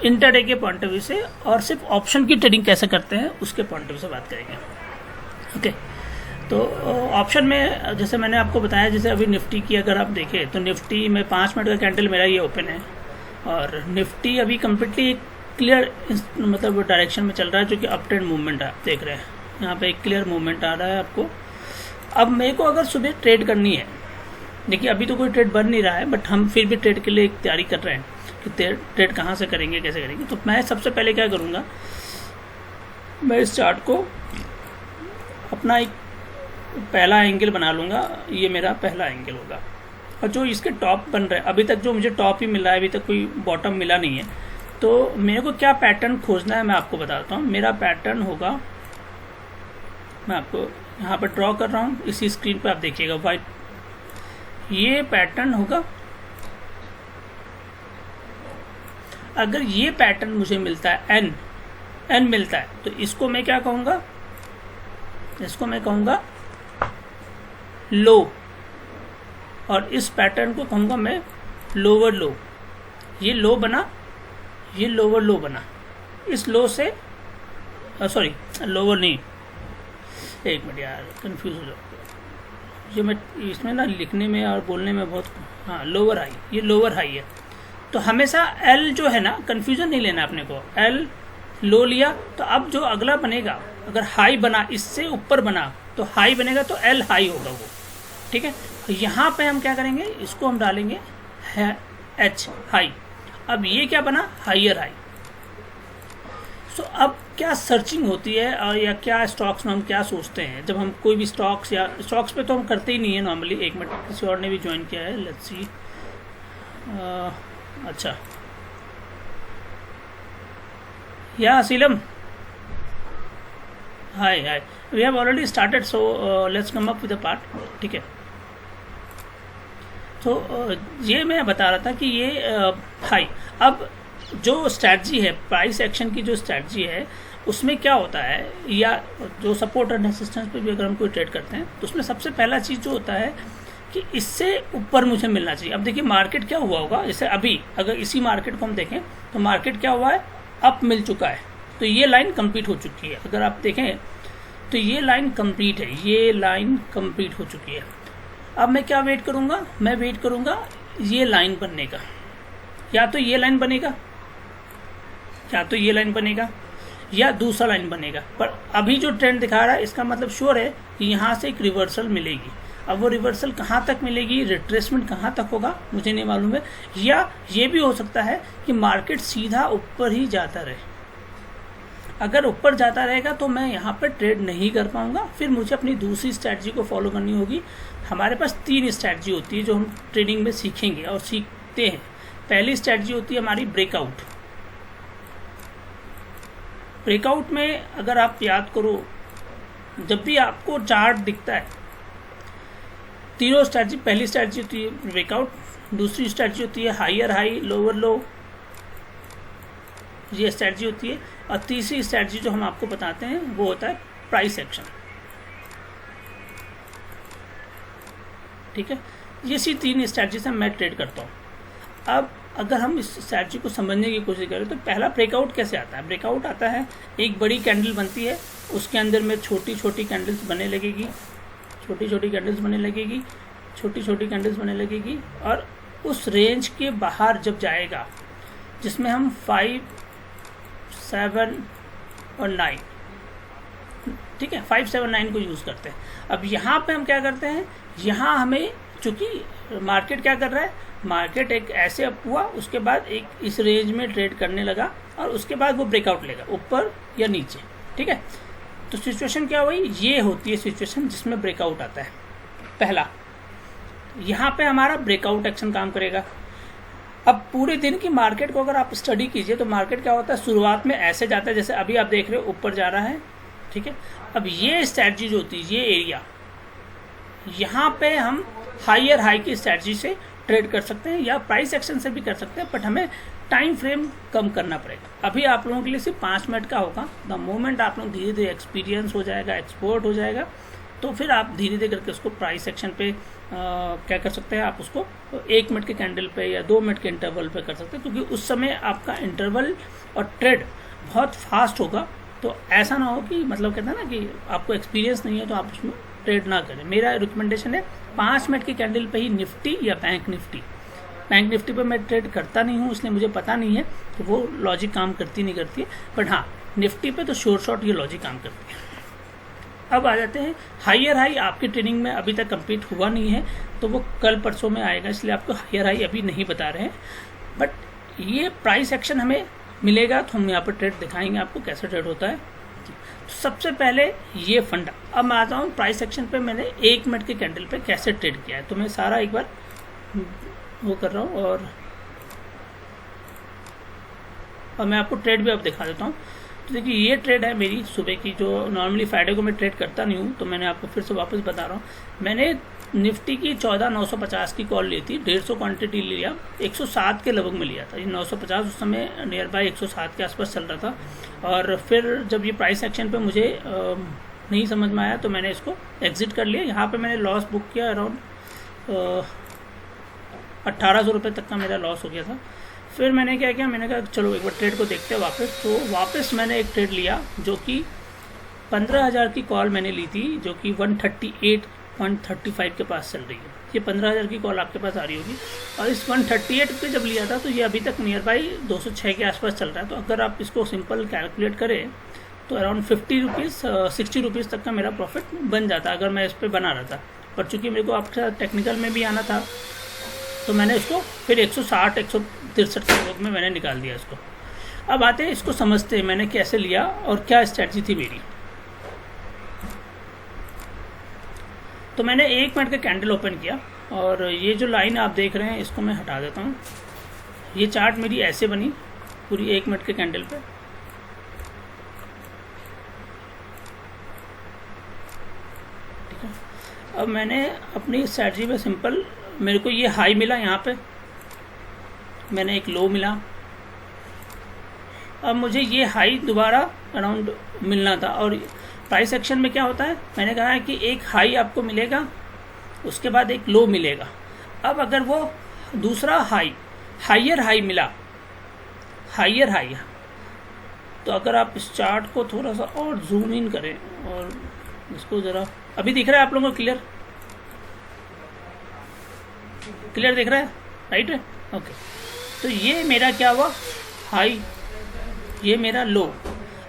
Intraday के point of view से और सिर्फ ऑप्शन की ट्रेडिंग कैसे करते हैं उसके पॉइंट ऑफ व्यू से बात करेंगे। ओके, तो ऑप्शन में जैसे मैंने आपको बताया, जैसे अभी निफ्टी की अगर आप देखें तो निफ्टी में 5 मिनट का कैंडल मेरा ये ओपन है और निफ्टी अभी कम्प्लीटली क्लियर मतलब डायरेक्शन में चल रहा है, जो कि अप ट्रेंड मूवमेंट आप देख रहे हैं। यहाँ पे एक क्लियर मूवमेंट आ रहा है आपको। अब मेरे को अगर सुबह ट्रेड करनी है, देखिए अभी तो कोई ट्रेड बन नहीं रहा है, बट हम फिर भी ट्रेड के लिए तैयारी कर रहे हैं कि ट्रेड कहाँ से करेंगे, कैसे करेंगे। तो मैं सबसे पहले क्या करूँगा, मैं इस चार्ट को अपना एक पहला एंगल बना लूँगा। ये मेरा पहला एंगल होगा और जो इसके टॉप बन रहा है, अभी तक जो मुझे टॉप ही मिला है, अभी तक कोई बॉटम मिला नहीं है। तो मेरे को क्या पैटर्न खोजना है मैं आपको बताता हूँ। मेरा पैटर्न होगा, मैं आपको यहाँ पर ड्रॉ कर रहा हूँ इसी स्क्रीन पे, आप देखिएगा वाइट। ये पैटर्न होगा, अगर ये पैटर्न मुझे मिलता है एन मिलता है, तो इसको मैं क्या कहूँगा, इसको मैं कहूँगा लो, और इस पैटर्न को कहूँगा मैं लोअर लो। ये लो बना, ये लोअर लो बना। इस लो से सॉरी लोअर नहीं, एक मिनट यार कंफ्यूज हो जाओ, ये मैं इसमें ना लिखने में और बोलने में बहुत, हाँ लोअर हाई, ये लोअर हाई है। तो हमेशा एल जो है ना, कंफ्यूजन नहीं लेना अपने को। एल लो लिया तो अब जो अगला बनेगा, अगर हाई बना, इससे ऊपर बना तो हाई बनेगा, तो एल हाई होगा वो, ठीक है। यहाँ पे हम क्या करेंगे, इसको हम डालेंगे एच हाई। अब ये क्या बना, हाइयर हाई। सो अब क्या सर्चिंग होती है और या क्या स्टॉक्स में हम क्या सोचते हैं जब हम कोई भी स्टॉक्स, या स्टॉक्स पे तो हम करते ही नहीं है नॉर्मली। एक मिनट, किसी और ने भी ज्वाइन किया है, लेट्स सी। अच्छा, या असीलम, hi hi, we have already started, so let's come up with the part, ठीक है। तो ये मैं बता रहा था कि ये हाई, अब जो स्ट्रैटजी है, प्राइस एक्शन की जो स्ट्रैटजी है, उसमें क्या होता है, या जो सपोर्ट एंड रेजिस्टेंस पे भी अगर हम कोई ट्रेड करते हैं, तो उसमें सबसे पहला चीज़ जो होता है कि इससे ऊपर मुझे मिलना चाहिए। अब देखिए मार्केट क्या हुआ होगा, जैसे अभी अगर इसी मार्केट को हम देखें तो मार्केट क्या हुआ है, अप मिल चुका है, तो ये लाइन कंप्लीट हो चुकी है। अगर आप देखें तो ये लाइन कंप्लीट है, ये लाइन कंप्लीट हो चुकी है। अब मैं क्या वेट करूँगा, मैं वेट करूँगा ये लाइन बनने का, या तो ये लाइन बनेगा, या तो ये लाइन बनेगा, या दूसरा लाइन बनेगा। पर अभी जो ट्रेंड दिखा रहा है, इसका मतलब श्योर है कि यहाँ से एक रिवर्सल मिलेगी। अब वो रिवर्सल कहाँ तक मिलेगी, रिट्रेसमेंट कहाँ तक होगा मुझे नहीं मालूम है, या ये भी हो सकता है कि मार्केट सीधा ऊपर ही जाता रहे। अगर ऊपर जाता रहेगा तो मैं यहाँ पर ट्रेड नहीं कर पाऊंगा, फिर मुझे अपनी दूसरी स्ट्रैटेजी को फॉलो करनी होगी। हमारे पास 3 स्ट्रैटेजी होती है जो हम ट्रेडिंग में सीखेंगे और सीखते हैं। पहली स्ट्रैटेजी होती है हमारी ब्रेकआउट। ब्रेकआउट में अगर आप याद करो, जब भी आपको चार्ट दिखता है, तीनों स्ट्रैटेजी, पहली स्ट्रैटेजी होती है ब्रेकआउट, दूसरी स्ट्रैटेजी होती है हाइयर हाई लोअर लो, ये स्ट्रैटेजी होती है, और तीसरी स्ट्रैटेजी जो हम आपको बताते हैं वो होता है प्राइस एक्शन, ठीक है। ये सी 3 स्ट्रैटेजी से मैं ट्रेड करता हूँ। अब अगर हम इस स्ट्रैटेजी को समझने की कोशिश करें तो पहला ब्रेकआउट कैसे आता है। ब्रेकआउट आता है, एक बड़ी कैंडल बनती है, उसके अंदर में छोटी छोटी कैंडल्स बनने लगेगी, छोटी छोटी कैंडल्स बनने लगेगी, छोटी छोटी कैंडल्स बनने लगेगी, और उस रेंज के बाहर जब जाएगा, जिसमें हम 5, 7 और 9, ठीक है, 5, 7, 9 को यूज़ करते हैं। अब यहाँ पे हम क्या करते हैं, यहाँ हमें चूँकि मार्केट क्या कर रहा है, मार्केट एक ऐसे अप हुआ, उसके बाद एक इस रेंज में ट्रेड करने लगा, और उसके बाद वो ब्रेकआउट लेगा ऊपर या नीचे, ठीक है। तो सिचुएशन क्या हुई, ये होती है सिचुएशन जिसमें ब्रेकआउट आता है। पहला, यहाँ पे हमारा ब्रेकआउट एक्शन काम करेगा। अब पूरे दिन की मार्केट को अगर आप स्टडी कीजिए तो मार्केट क्या होता है, शुरुआत में ऐसे जाता है, जैसे अभी आप देख रहे हो ऊपर जा रहा है, ठीक है। अब ये स्ट्रैटेजी जो होती है, ये एरिया, यहाँ पे हम हाइयर हाई की स्ट्रैटेजी से ट्रेड कर सकते हैं या प्राइस एक्शन से भी कर सकते हैं, बट हमें टाइम फ्रेम कम करना पड़ेगा। अभी आप लोगों के लिए सिर्फ 5 मिनट का होगा। द मोमेंट आप लोग धीरे धीरे एक्सपीरियंस हो जाएगा, एक्सपोर्ट हो जाएगा, तो फिर आप धीरे धीरे करके उसको प्राइस एक्शन पे क्या कर सकते हैं, आप उसको 1 मिनट के कैंडल पे या 2 मिनट के इंटरवल पे कर सकते हैं, क्योंकि उस समय आपका इंटरवल और ट्रेड बहुत फास्ट होगा। तो ऐसा ना हो कि मतलब कहते हैं ना कि आपको एक्सपीरियंस नहीं है तो आप उसमें ट्रेड ना करें। मेरा रिकमेंडेशन है 5 मिनट की कैंडल पे ही निफ्टी या बैंक निफ्टी पे मैं ट्रेड करता नहीं हूँ, इसलिए मुझे पता नहीं है कि वो लॉजिक काम करती नहीं करती है, बट हाँ निफ्टी पे तो शॉर्ट शॉर्ट ये लॉजिक काम करती है। अब आ जाते हैं हायर हाई। आपकी ट्रेनिंग में अभी तक कंप्लीट हुआ नहीं है तो वो कल परसों में आएगा, इसलिए आपको हायर हाई अभी नहीं बता रहे हैं, बट ये प्राइस एक्शन हमें मिलेगा तो हम यहाँ पर ट्रेड दिखाएंगे आपको कैसे ट्रेड होता है। तो सबसे पहले ये फंडा। अब मैं आता हूँ प्राइस एक्शन पे मैंने 1 मिनट के कैंडल पे कैसे ट्रेड किया है, तो मैं सारा एक बार वो कर रहा हूँ और मैं आपको ट्रेड भी अब दिखा देता हूँ। तो देखिए ये ट्रेड है मेरी सुबह की, जो नॉर्मली फ्राइडे को मैं ट्रेड करता नहीं हूँ, तो मैंने आपको फिर से वापस बता रहा हूँ। मैंने निफ्टी की 14,950 की कॉल ली थी, 150 क्वांटिटी लिया, 107 के लगभग में लिया था। ये 950 उस समय नियर बाय 107 के आसपास चल रहा था। और फिर जब ये प्राइस एक्शन पे मुझे नहीं समझ में आया तो मैंने इसको एग्जिट कर लिया। यहाँ पे मैंने लॉस बुक किया, अराउंड 1800 रुपये तक का मेरा लॉस हो गया था। फिर मैंने क्या किया, मैंने कहा चलो एक बार ट्रेड को देखते हैं वापस। तो वापस मैंने एक ट्रेड लिया जो कि 15,000 की कॉल मैंने ली थी, जो कि 138.35 के पास चल रही है। ये 15,000 की कॉल आपके पास आ रही होगी, और इस 138 पे जब लिया था तो ये अभी तक नियर बाई 206 के आसपास चल रहा है। तो अगर आप इसको सिंपल कैलकुलेट करें तो अराउंड 50 रुपीज़ 60 रुपीज़ तक का मेरा प्रॉफिट बन जाता अगर मैं इस पर बना रहा था। पर चूंकि मेरे को आपके साथ टेक्निकल में भी आना था तो मैंने इसको फिर 160 163 के लोग में मैंने निकाल दिया इसको। अब आते हैं इसको समझते हैं मैंने कैसे लिया और क्या स्ट्रैटेजी थी मेरी। तो मैंने 1 मिनट का कैंडल ओपन किया और ये जो लाइन आप देख रहे हैं इसको मैं हटा देता हूँ। ये चार्ट मेरी ऐसे बनी पूरी 1 मिनट के कैंडल पे। ठीक है, अब मैंने अपनी स्ट्रैटेजी में सिंपल, मेरे को ये हाई मिला, यहाँ पे मैंने एक लो मिला। अब मुझे ये हाई दोबारा अराउंड मिलना था, और प्राइस एक्शन में क्या होता है, मैंने कहा है कि एक हाई आपको मिलेगा, उसके बाद एक लो मिलेगा। अब अगर वो दूसरा हाई हायर हाई मिला, हायर हाई, तो अगर आप इस चार्ट को थोड़ा सा और जूम इन करें और इसको ज़रा, अभी दिख रहा है आप लोगों को क्लियर दिख रहा है, राइट है, ओके। तो ये मेरा क्या हुआ, हाई, ये मेरा लो।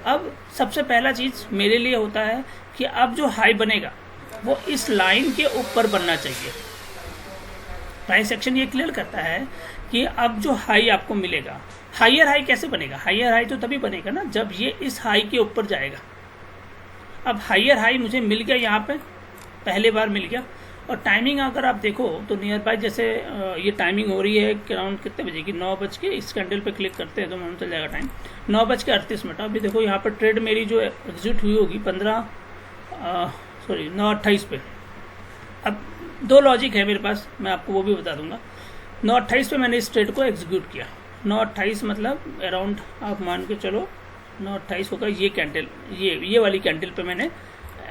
अब सबसे पहला चीज़ मेरे लिए होता है कि अब जो हाई बनेगा वो इस लाइन के ऊपर बनना चाहिए। प्राइस सेक्शन ये क्लियर करता है कि अब जो हाई आपको मिलेगा, हायर हाई कैसे बनेगा, हायर हाई तो तभी बनेगा ना जब ये इस हाई के ऊपर जाएगा। अब हायर हाई मुझे मिल गया, यहाँ पे पहले बार मिल गया। और टाइमिंग अगर आप देखो तो नियर बाय जैसे ये टाइमिंग हो रही है अराउंड कितने बजे की, 9 बज के, इस कैंडल पे क्लिक करते हैं तो मालूम चल जाएगा टाइम, 9:38। अभी देखो यहाँ पर ट्रेड मेरी जो एग्जिट हुई होगी 9:28 पे। अब 2 लॉजिक है मेरे पास, मैं आपको वो भी बता दूंगा। 9:28 पे मैंने इस ट्रेड को एग्जीक्यूट किया। 9:28 मतलब अराउंड आप मान के चलो 9:28 होगा, ये कैंडल, ये वाली कैंडल पे मैंने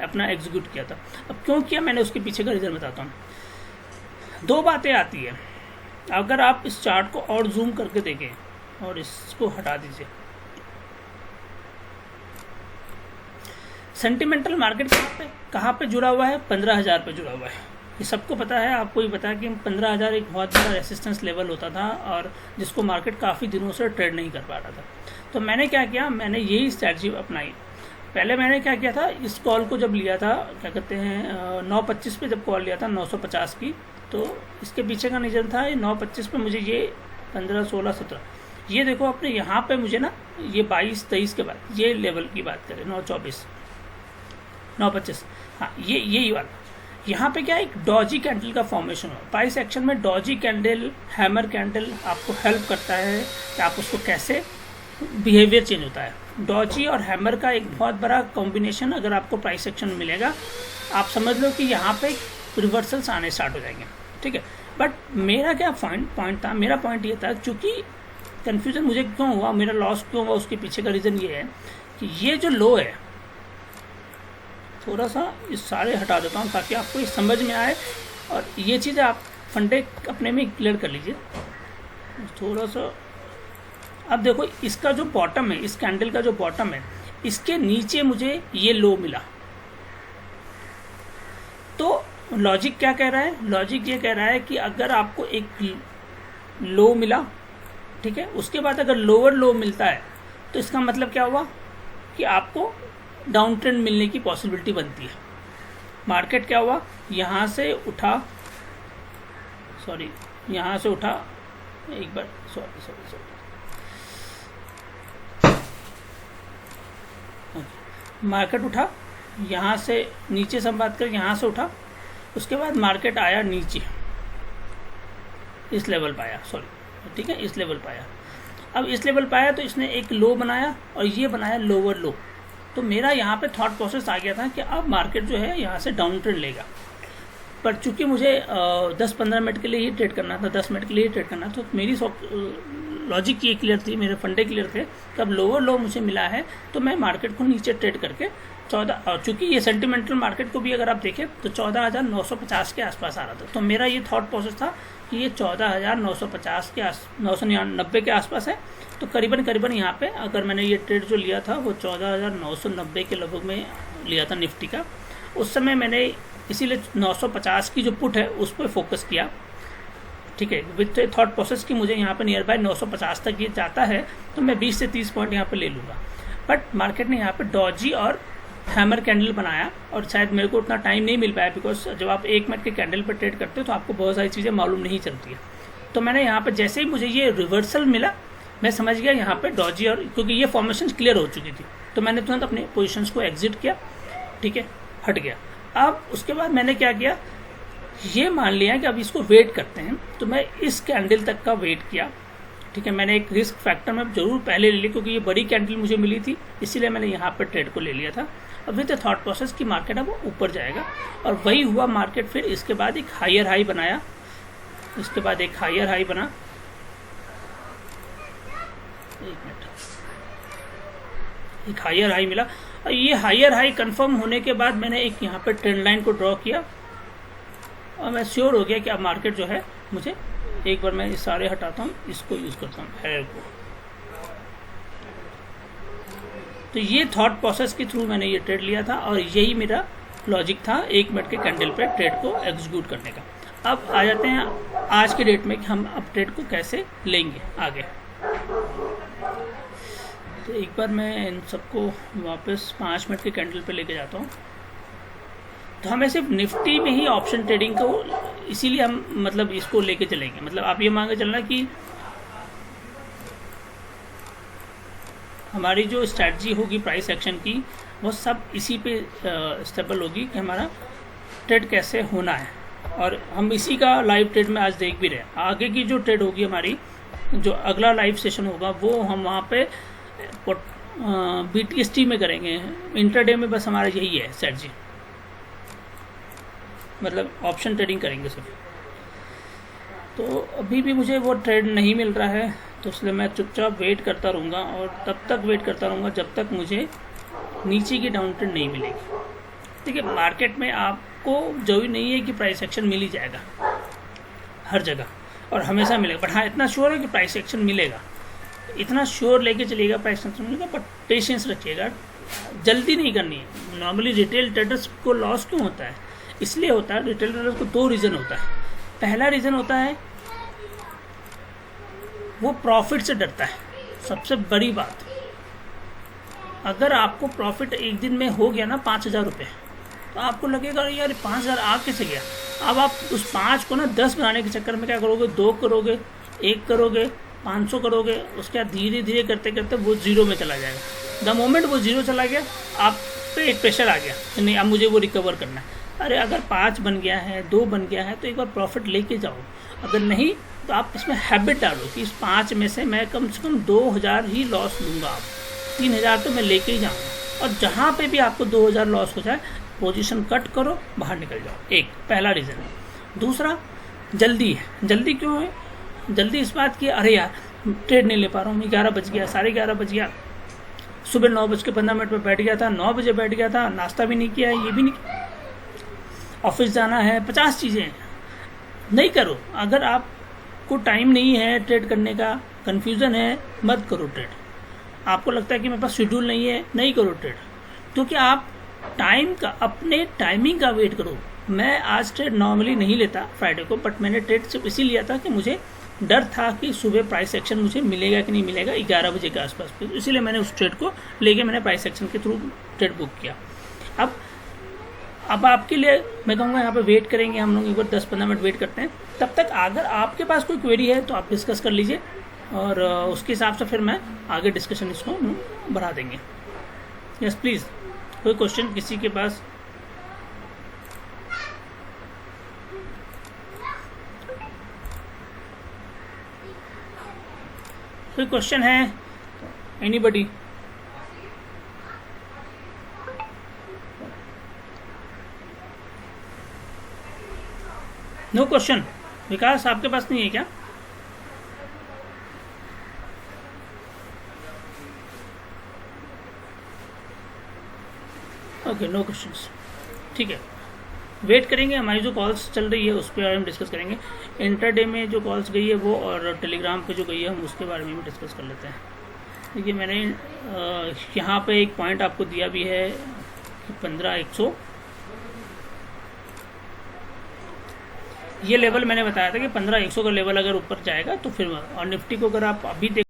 अपना एग्जीक्यूट किया था। अब क्यों किया मैंने, उसके पीछे का रीज़न बताता हूँ। 2 बातें आती है, अगर आप इस चार्ट को और जूम करके देखें और इसको हटा दीजिए। सेंटिमेंटल मार्केट कहाँ पे जुड़ा हुआ है, 15,000 पे जुड़ा हुआ है। ये सबको पता है, आपको भी पता है कि 15,000 एक बहुत बड़ा रेसिस्टेंस लेवल होता था और जिसको मार्केट काफ़ी दिनों से ट्रेड नहीं कर पा रहा था। तो मैंने क्या किया, मैंने यही स्ट्रैटेजी अपनाई। पहले मैंने क्या किया था, इस कॉल को जब लिया था, क्या कहते हैं 9:25 पे जब कॉल लिया था 950 की, तो इसके पीछे का रीज़न था 9:25 पे मुझे ये 15, 16, 17, ये देखो अपने यहाँ पे मुझे ना ये 22, 23 के बाद ये लेवल की बात करें 9:24, 9:25, हाँ यही वाला, यहाँ पे क्या एक डॉजी कैंडल का फॉर्मेशन हुआ। प्राइस एक्शन में डॉजी कैंडल, हैमर कैंडल आपको हेल्प करता है कि आप उसको कैसे बिहेवियर चेंज होता है। डॉजी और हैमर का एक बहुत बड़ा कॉम्बिनेशन अगर आपको प्राइस एक्शन में मिलेगा, आप समझ लो कि यहाँ पे रिवर्सल्स आने स्टार्ट हो जाएंगे, ठीक है। बट मेरा क्या पॉइंट था, मेरा पॉइंट ये था, चूँकि कन्फ्यूजन मुझे क्यों हुआ, मेरा लॉस क्यों हुआ, उसके पीछे का रीज़न ये है कि ये जो लो है, थोड़ा सा इस सारे हटा देता हूँ ताकि आपको ये समझ में आए, और ये चीज़ें आप फंडे अपने में क्लियर कर लीजिए थोड़ा सा। अब देखो इसका जो बॉटम है, इस कैंडल का जो बॉटम है, इसके नीचे मुझे ये लो मिला। तो लॉजिक क्या कह रहा है? लॉजिक ये कह रहा है कि अगर आपको एक लो मिला, ठीक है, उसके बाद अगर लोअर लो मिलता है तो इसका मतलब क्या हुआ कि आपको डाउन ट्रेंड मिलने की पॉसिबिलिटी बनती है। मार्केट क्या हुआ, यहाँ से उठा, सॉरी यहाँ से उठा, एक बार सॉरी मार्केट उठा यहाँ से नीचे से हम बात करें, यहाँ से उठा, उसके बाद मार्केट आया नीचे, इस लेवल पाया, सॉरी ठीक है, इस लेवल पाया। अब इस लेवल पाया तो इसने एक लो बनाया और ये बनाया लोअर लो। तो मेरा यहाँ पे थॉट प्रोसेस आ गया था कि अब मार्केट जो है यहाँ से डाउन ट्रेंड लेगा, पर चूंकि मुझे 10-15 मिनट के लिए ही ट्रेड करना था, 10 मिनट के लिए ही ट्रेड करना था, तो मेरी लॉजिक ये क्लियर थी, मेरे फंडे क्लियर थे कि अब लोअर लो मुझे मिला है तो मैं मार्केट को नीचे ट्रेड करके 14, और चूंकि ये सेंटिमेंटल मार्केट को भी अगर आप देखें तो 14,950 के आसपास आ रहा था। तो मेरा ये थॉट प्रोसेस था कि ये 14,950 के 990 के आसपास है, तो करीबन यहाँ पे अगर मैंने ये ट्रेड जो लिया था वो 14,990 के लगभग में लिया था निफ्टी का। उस समय मैंने इसीलिए 950 की जो पुट है उस पर फोकस किया, ठीक है, विथ थॉट प्रोसेस की मुझे यहाँ पे नियर बाय 950 तक ये जाता है तो मैं 20 से 30 पॉइंट यहाँ पे ले लूँगा। बट मार्केट ने यहाँ पे डॉजी और हैमर कैंडल बनाया, और शायद मेरे को उतना टाइम नहीं मिल पाया, बिकॉज जब आप 1 मिनट के कैंडल पर ट्रेड करते हो तो आपको बहुत सारी चीज़ें मालूम नहीं चलती है। तो मैंने यहाँ पे जैसे ही मुझे ये रिवर्सल मिला, मैं समझ गया यहाँ पे डॉजी, और क्योंकि ये फॉर्मेशन क्लियर हो चुकी थी तो मैंने तुरंत अपने पोजिशंस को एग्जिट किया, ठीक है, हट गया। अब उसके बाद मैंने क्या किया, ये मान लिया कि अब इसको वेट करते हैं, तो मैं इस कैंडल तक का वेट किया, ठीक है। मैंने एक रिस्क फैक्टर में जरूर पहले ले लिया क्योंकि ये बड़ी कैंडल मुझे मिली थी, इसीलिए मैंने यहाँ पर ट्रेड को ले लिया था। अब विद थॉट प्रोसेस की मार्केट अब ऊपर जाएगा, और वही हुआ मार्केट। फिर इसके बाद एक हायर हाई बनाया, इसके बाद एक हायर हाई बना, एक हायर हाई मिला, और ये हायर हाई कंफर्म होने के बाद मैंने एक यहाँ पर ट्रेंड लाइन को ड्रॉ किया, और मैं श्योर हो गया कि अब मार्केट जो है मुझे, एक बार मैं ये सारे हटाता हूँ, इसको यूज़ करता हूँ हेयर को। तो ये थॉट प्रोसेस के थ्रू मैंने ये ट्रेड लिया था, और यही मेरा लॉजिक था 1 मिनट के कैंडल पे ट्रेड को एग्जीक्यूट करने का। अब आ जाते हैं आज के डेट में कि हम अब ट्रेड को कैसे लेंगे आगे। तो एक बार मैं इन सबको वापस 5 मिनट के कैंडल पे लेके जाता हूँ। तो हमें सिर्फ निफ्टी में ही ऑप्शन ट्रेडिंग को, इसीलिए हम मतलब इसको लेके चलेंगे। मतलब आप ये मान के चलना कि हमारी जो स्ट्रैटेजी होगी प्राइस एक्शन की, वो सब इसी पे स्टेबल होगी कि हमारा ट्रेड कैसे होना है, और हम इसी का लाइव ट्रेड में आज देख भी रहे हैं। आगे की जो ट्रेड होगी हमारी, जो अगला लाइव सेशन होगा, वो हम वहाँ पे BTST में करेंगे। इंट्राडे में बस हमारा यही है स्ट्रैटेजी, मतलब ऑप्शन ट्रेडिंग करेंगे सिर्फ। तो अभी भी मुझे वो ट्रेड नहीं मिल रहा है, तो इसलिए मैं चुपचाप वेट करता रहूँगा, और तब तक वेट करता रहूँगा जब तक मुझे नीचे की डाउन ट्रेंड नहीं मिलेगी। देखिए, मार्केट में आपको जरूरी नहीं है कि प्राइस एक्शन मिल ही जाएगा हर जगह और हमेशा मिलेगा, बट हाँ इतना श्योर है कि प्राइस एक्शन मिलेगा, इतना श्योर लेके चलिएगा प्राइस एक्शन मिलेगा। बट पेशेंस रखिएगा, जल्दी नहीं करनी है। नॉर्मली रिटेल ट्रेडर्स को लॉस क्यों होता है? इसलिए होता है, रिटेल ट्रेडर्स को 2 रीज़न होता है। पहला रीज़न होता है वो प्रॉफिट से डरता है। सबसे बड़ी बात, अगर आपको प्रॉफिट एक दिन में हो गया ना 5,000 रुपये, तो आपको लगेगा यार 5,000 आ कैसे गया। अब आप उस 5 को ना 10 बनाने के चक्कर में क्या करोगे, 2 करोगे, 1 करोगे, 500 करोगे, उसके बाद धीरे धीरे करते करते वो 0 में चला जाएगा। द मोमेंट वो 0 चला गया, आप पे एक प्रेशर आ गया कि नहीं अब मुझे वो रिकवर करना है। अरे अगर 5 बन गया है, 2 बन गया है, तो एक बार प्रॉफिट लेके जाओ। अगर नहीं तो आप इसमें हैबिट डालो कि इस 5 में से मैं कम से कम 2,000 ही लॉस लूँगा। आप 3,000 तो मैं लेके ही जाऊँगा, और जहाँ पे भी आपको 2,000 लॉस हो जाए, पोजीशन कट करो, बाहर निकल जाओ। एक पहला रीज़न है। दूसरा, जल्दी है। जल्दी क्यों है? जल्दी इस बात की, अरे यार ट्रेड नहीं ले पा रहा हूँ, 11 बज गया, 11:30 बज गया, सुबह 9:15 पे बैठ गया था, 9 बजे बैठ गया था, नाश्ता भी नहीं किया, ये भी नहीं किया, ऑफिस जाना है, 50 चीज़ें हैं। नहीं करो। अगर आपको टाइम नहीं है ट्रेड करने का, कन्फ्यूज़न है, मत करो ट्रेड। आपको लगता है कि मेरे पास शेड्यूल नहीं है, नहीं करो ट्रेड, क्योंकि आप टाइम का, अपने टाइमिंग का वेट करो। मैं आज ट्रेड नॉर्मली नहीं लेता फ्राइडे को, बट मैंने ट्रेड सिर्फ इसी लिया था कि मुझे डर था कि सुबह प्राइस एक्शन मुझे मिलेगा कि नहीं मिलेगा 11 बजे के आसपास पे, इसीलिए मैंने उस ट्रेड को लेके मैंने प्राइस एक्शन के थ्रू ट्रेड बुक किया। अब आपके लिए मैं कहूँगा यहाँ पे वेट करेंगे हम लोग, एक बार 10-15 मिनट वेट करते हैं। तब तक अगर आपके पास कोई क्वेरी है तो आप डिस्कस कर लीजिए, और उसके हिसाब से फिर मैं आगे डिस्कशन इसको बढ़ा देंगे। यस प्लीज़, कोई क्वेश्चन किसी के पास? कोई क्वेश्चन है? एनीबडी? No question? विकास आपके पास नहीं है क्या? ओके, नो क्वेश्चंस, ठीक है। वेट करेंगे, हमारी जो कॉल्स चल रही है उस पर हम डिस्कस करेंगे। इंटरडे में जो कॉल्स गई है वो, और टेलीग्राम पे जो गई है हम उसके बारे में भी डिस्कस कर लेते हैं। देखिए मैंने यहाँ पे एक पॉइंट आपको दिया भी है कि 15,100 ये लेवल मैंने बताया था कि 15,100 का लेवल अगर ऊपर जाएगा तो फिर, और निफ्टी को अगर आप अभी देख